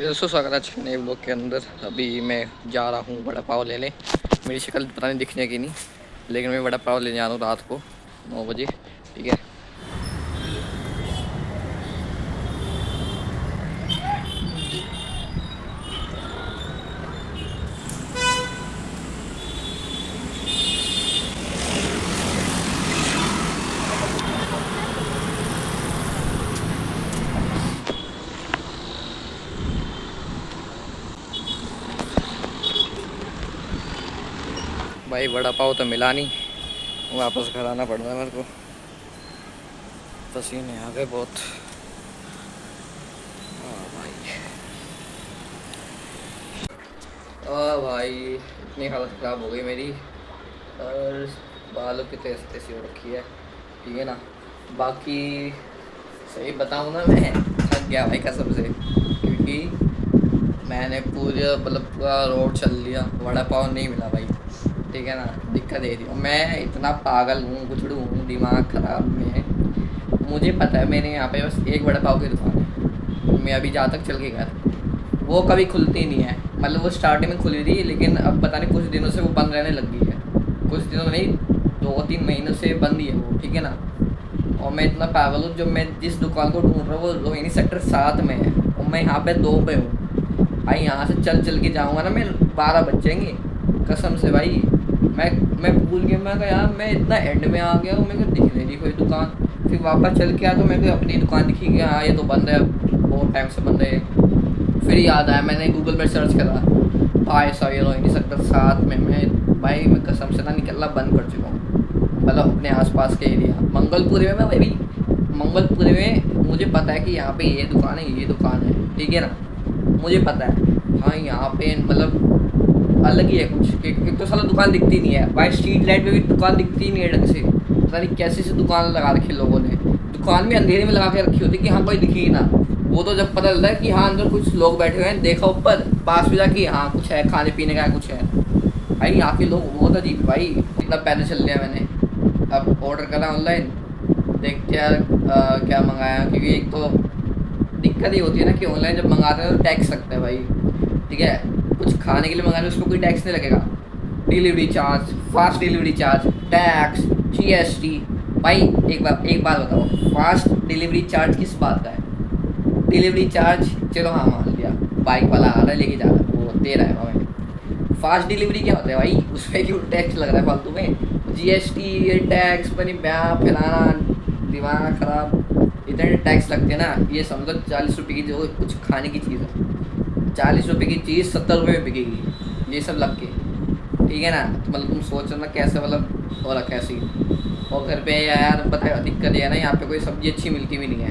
दोस्तों स्वागत है आज के नए ब्लॉग के अंदर। अभी मैं जा रहा हूँ वड़ा पाव लेने। मेरी शक्ल पता नहीं दिखने की नहीं, लेकिन मैं वड़ा पाव लेने जा रहा हूँ रात को 9 बजे। ठीक है। भाई वड़ा पाव तो मिला नहीं, वापस घर आना पड़ रहा है मेरे को। पसीने आ गए बहुत। भाई भाई इतनी हालत ख़राब हो गई मेरी, और बालों की तेज तेजी हो रखी है। ठीक है ना। बाकी सही बताऊँ ना, मैं थक गया भाई कसम से, क्योंकि मैंने पूरे मतलब पूरा रोड चल लिया, वड़ा पाव नहीं मिला भाई। ठीक है ना। दिक्कत ये थी, मैं इतना पागल हूँ, गुथड़ू हूँ, दिमाग ख़राब में है। मुझे पता है मेरे यहाँ पे बस एक वड़ा पाव की दुकान है। मैं अभी जहाँ तक चल के गया, वो कभी खुलती नहीं है। मतलब वो स्टार्टिंग में खुली थी, लेकिन अब पता नहीं कुछ दिनों से वो बंद रहने लग गई है। कुछ दिनों नहीं, 2-3 महीनों से बंद ही है वो। ठीक है ना। और मैं इतना पागल हूँ, जो मैं जिस दुकान को ढूंढ रहा हूँ वो रोहिणी सेक्टर 7 में है, और मैं यहाँ पे 2 पे हूँ। भाई यहाँ से चल चल के जाऊँगा ना मैं, 12 बज जाएंगे कसम से भाई। मैं भूल गया, मैं कहा यार मैं इतना एंड में आ गया हूँ, मेरे को दिख नहीं रही कोई दुकान। फिर वापस चल के आया तो मेरे को अपनी दुकान दिखी कि हाँ ये तो बंद है, बहुत टाइम से बंद है। फिर याद आया, मैंने गूगल पर सर्च करा, भाई साहब ये रोहिणी सेक्टर 7 में मैं कसम से ना निकलना बंद कर चुका हूँ। मतलब अपने आसपास के एरिया मंगलपुरी में, मैं भाई मंगलपुरी में मुझे पता है कि यहाँ पे ये दुकान है, ये दुकान है। ठीक है ना। मुझे पता है हाँ यहाँ पे मतलब अलग ही है कुछ। एक तो साला दुकान दिखती नहीं है भाई, स्ट्रीट लाइट पे भी दुकान दिखती नहीं है ढंग से। पता नहीं कैसी सी दुकान लगा रखी लोगों ने, दुकान में अंधेरे में लगा के रखी होती कि हाँ कोई दिखे ही ना। वो तो जब पता चलता है कि हाँ अंदर कुछ लोग बैठे हुए हैं, देखा ऊपर पास में जाके हाँ कुछ है, खाने पीने का कुछ है। भाई यहाँ के लोग बहुत अजीब है भाई। इतना पैदल चल लिया मैंने, अब ऑर्डर करा ऑनलाइन, देखते यार क्या मंगाया। क्योंकि एक तो दिक्कत ये होती है ना कि ऑनलाइन जब मंगाते हैं तो टैक्स लगता है भाई। ठीक है। कुछ खाने के लिए मंगाने उसको कोई टैक्स नहीं लगेगा। Delivery charge, fast delivery charge, tax, GST। भाई एक बात बताओ, फास्ट डिलीवरी चार्ज किस बात का है? डिलीवरी चार्ज चलो हाँ मान लिया, बाइक वाला आ रहा है लेके जा रहा है वो दे रहा है हमें। फास्ट डिलीवरी क्या होता है भाई? उसमें क्यों टैक्स लग रहा है फालतू में? GST, ये टैक्स पनी ब्याह फैलाना, दिमाग ख़राब। इतने टैक्स लगते हैं ना। ये समझो 40 रुपये की जो कुछ खाने की चीज़ है, 40 रुपये की चीज़ 70 रुपये में बिकेगी, ये सब लग के। ठीक है ना। तो मतलब तुम सोचो ना कैसे मतलब हो रखा है सीन। और घर पे यार पता है दिक्कत ये है ना, यहाँ पे कोई सब्ज़ी अच्छी मिलती भी नहीं है,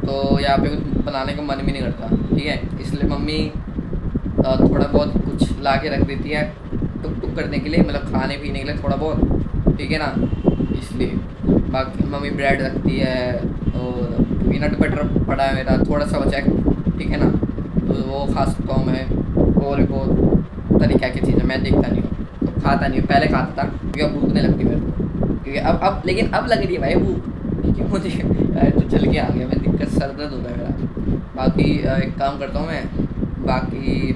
तो यहाँ पे कुछ बनाने का मन भी नहीं करता। ठीक है। इसलिए मम्मी थोड़ा बहुत कुछ ला के रख देती है टुक टुक करने के लिए, मतलब खाने पीने के लिए थोड़ा बहुत। ठीक है ना। इसलिए बाकी मम्मी ब्रेड रखती है, और पीनट बटर पड़ा है मेरा थोड़ा सा बचा है। ठीक है ना। तो वो खा सकता हूँ मैं। और भी बहुत तरीक़ा की चीज़ें मैं देखता नहीं हूँ, तो खाता नहीं हूँ। पहले खाता था क्योंकि अब भूख नहीं लगती मेरे को, क्योंकि अब लेकिन अब लग रही है भाई भूख, क्योंकि मुझे तो चल के आ गया मैं, दिक्कत सर दर्द होता है मेरा। बाकी एक काम करता हूँ मैं, बाकी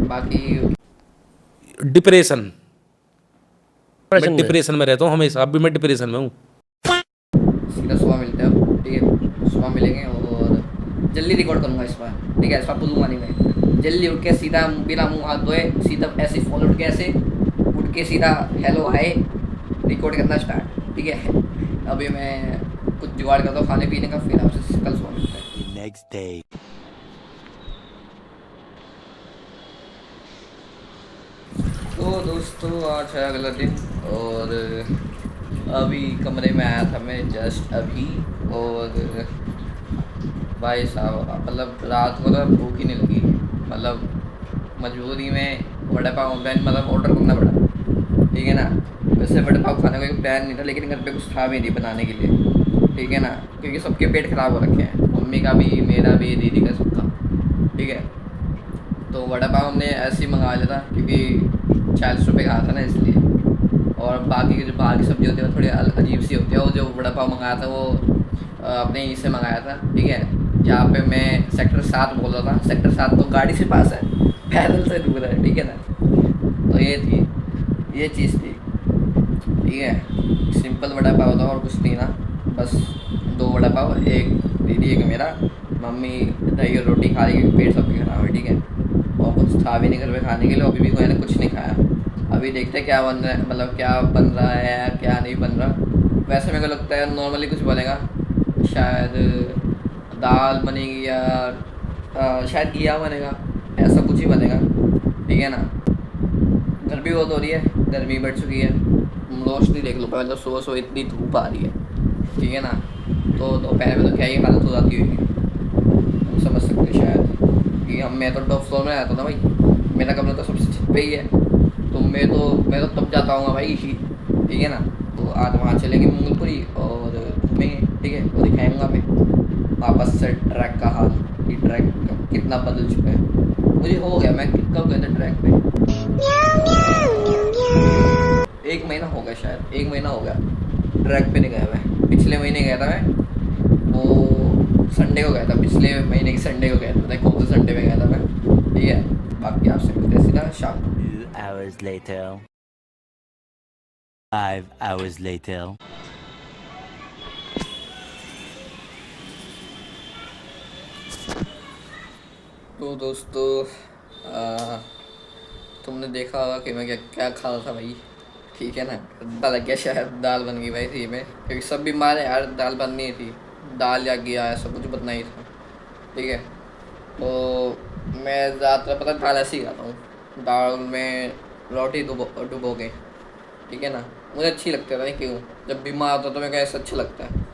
बाकी डिप्रेशन। मैं डिप्रेशन में। डिप्रेशन में रहता हूँ हमेशा, अब भी मैं डिप्रेशन में हूँ। सीधा सुबह मिलते हैं अब। ठीक है। सुबह मिलेंगे और जल्दी रिकॉर्ड करूँगा इस बार। ठीक है। इस बार बोलूँगा नहीं मैं, जल्दी उठ के सीधा बिना मुँह हाथ धोए सीधा ऐसे फ़ोन उठ के ऐसे उठ के सीधा हेलो हाय रिकॉर्ड करना स्टार्ट। ठीक है। अभी मैं कुछ जुगाड़ करता हूँ खाने पीने का, फिर आपसे कल सुबह मिलते हैं। Next day. तो दोस्तों आज है अगला दिन, और अभी कमरे में आया था मैं जस्ट अभी। और भाई साहब मतलब रात को तो भूख ही नहीं लगी, मतलब मजबूरी में वड़ा पाव ऑनलाइन मतलब ऑर्डर करना पड़ा। ठीक है ना। वैसे वड़ा पाव खाने का कोई प्लान नहीं था, लेकिन घर पे कुछ था भी नहीं बनाने के लिए। ठीक है ना। क्योंकि सबके पेट ख़राब हो रखे हैं, मम्मी का भी, मेरा भी, दीदी का, सबका। ठीक है। तो वड़ा पाव हमने ऐसे ही मंगा लिया था, क्योंकि 40 रुपये का आता ना इसलिए। और बाकी की जो बाहर की सब्ज़ी होती है वो थोड़ी अजीब सी होती है। वो जो वड़ा पाव मंगाया था वो अपने यहीं से मंगाया था। ठीक है। यहाँ पे मैं सेक्टर 7 बोल रहा था, सेक्टर 7 तो गाड़ी से पास है, पैदल से दूर है, ठीक है ना। तो ये चीज़ थी, ठीक है। सिंपल वड़ा पाव था और कुछ नहीं ना, बस 2 वड़ा पाव, एक दीदी एक मेरा, मम्मी दही और रोटी खा रही है, पेट सबके खराब है, ठीक है। और कुछ था भी नहीं घर पे खाने के लिए, अभी भी कोई ने कुछ नहीं खाया। अभी देखते हैं क्या बन रहा है, मतलब क्या बन रहा है या क्या नहीं बन रहा। वैसे मेरे को लगता है नॉर्मली कुछ बनेगा, शायद दाल बनेगी या शायद घिया बनेगा, ऐसा कुछ ही बनेगा, ठीक है ना। गर्मी बहुत हो रही है, गर्मी बढ़ चुकी है, रोशनी देख लो, मतलब सुबह सुबह इतनी धूप आ रही है, ठीक है ना। तो दोपहर में तो क्या ही हालत हो जाती होगी, हम समझ सकते हैं शायद कि मैं तो टॉप फ्लोर में रहता था भाई, मेरा कमरा तो सबसे छत पे ही है, तो मैं तो तब जाता हूँ भाई, ठीक है ना। तो आज वहाँ चलेंगे मंगलपुरी और घूमेंगे, ठीक है, वो दिखाऊंगा मैं वापस से ट्रैक का हाल, कि ट्रैक कितना बदल चुका है। मुझे हो गया, मैं कब गया था ट्रैक पे, 1 महीना हो गया, शायद 1 महीना हो गया ट्रैक पे नहीं गया मैं। पिछले महीने गया था मैं, वो संडे को गया था, पिछले महीने की संडे को गया था, देखो कौन से संडे पे गया था मैं, ठीक है। बाकी आपसे मिलते हैं सीधा शाम को। 2 hours later. 5 hours later. तो दोस्तों तुमने देखा होगा कि मैं क्या क्या खा रहा था भाई, ठीक है ना। पता लग गया शायद दाल बन गई भाई थी में, क्योंकि सब बीमार है यार, दाल बननी ही थी, दाल या घिया ऐसा कुछ बनना ही था, ठीक है। तो मैं ज़्यादातर पता दाल ऐसे ही खाता हूँ, दाल में रोटी डुबो के, ठीक है ना। मुझे अच्छी लगती है, नहीं क्यों, जब बीमार होता तो मेरे को ऐसा अच्छा लगता है,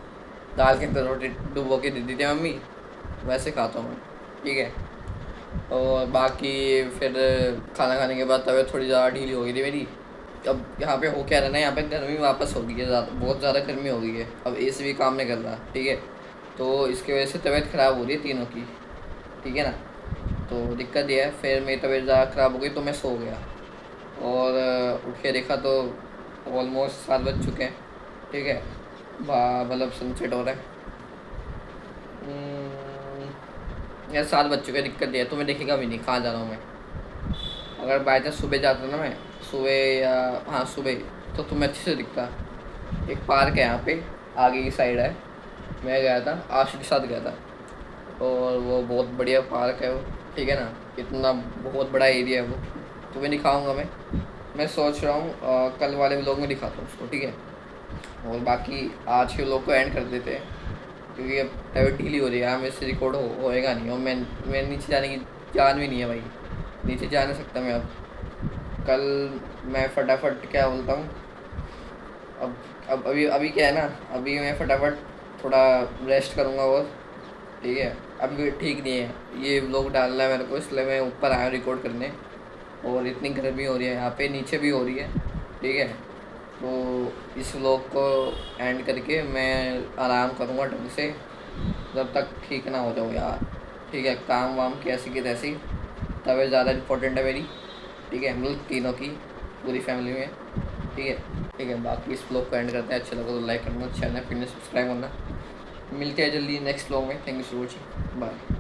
दाल के अंदर रोटी डुबो के देती थी मम्मी, वैसे खाता हूँ मैं, ठीक है। और बाकी फिर खाना खाने के बाद तबीयत थोड़ी ज़्यादा ढीली हो गई थी मेरी। अब यहाँ पे हो क्या रहा है ना, यहाँ पे गर्मी वापस हो गई है, बहुत ज़्यादा गर्मी हो गई है, अब एसी भी काम नहीं कर रहा, ठीक है। तो इसकी वजह से तबीयत ख़राब हो रही है तीनों की, ठीक है ना। तो दिक्कत ये है, फिर मेरी तबीयत ज़्यादा ख़राब हो गई तो मैं सो गया, और उठ के देखा तो ऑलमोस्ट 7 बज चुके हैं, ठीक है। मतलब सनसेट हो रहा है, यार 7 बज चुके हैं। दिक्कत ये है, तुम्हें दिखेगा भी नहीं कहाँ जा रहा हूँ मैं। अगर बाई चांस सुबह जाता ना मैं, सुबह या हाँ सुबह, तो तुम्हें अच्छे से दिखता। एक पार्क है यहाँ पे, आगे की साइड है, मैं गया था आशिक के साथ गया था, और वो बहुत बढ़िया पार्क है वो, ठीक है ना। इतना बहुत बड़ा एरिया है वो, तुम्हें दिखाऊंगा मैं सोच रहा हूँ कल वाले व्लॉग में दिखाता हूँ उसको, ठीक है। और बाकी आज के व्लॉग को एंड कर देते हैं, क्योंकि अब तबीयत ढीली हो रही है, मेरे से रिकॉर्ड होएगा नहीं, और मैं नीचे जाने की जान भी नहीं है भाई, नीचे जा नहीं सकता मैं अब। कल मैं फटाफट क्या बोलता हूँ, अब अभी क्या है ना, अभी मैं फटाफट थोड़ा रेस्ट करूँगा, और ठीक है। अभी ठीक नहीं है, ये व्लॉग डालना है मेरे को, इसलिए मैं ऊपर आया रिकॉर्ड करने, और इतनी गर्मी हो रही है यहाँ पे, नीचे भी हो रही है, ठीक है। तो इस व्लॉग को एंड करके मैं आराम करूँगा ढंग से, जब तक ठीक ना हो जाऊँ यार, ठीक है। काम वाम कैसी की तैसी, तबीयत ज़्यादा इंपॉर्टेंट है मेरी, ठीक है, मतलब तीनों की, पूरी फैमिली में, ठीक है। ठीक है, बाकी इस व्लॉग को एंड करते हैं, अच्छा लगा तो लाइक करना, चैनल फिर सब्सक्राइब करना। मिलते हैं जल्दी नेक्स्ट व्लॉग में, thank you for watching, bye.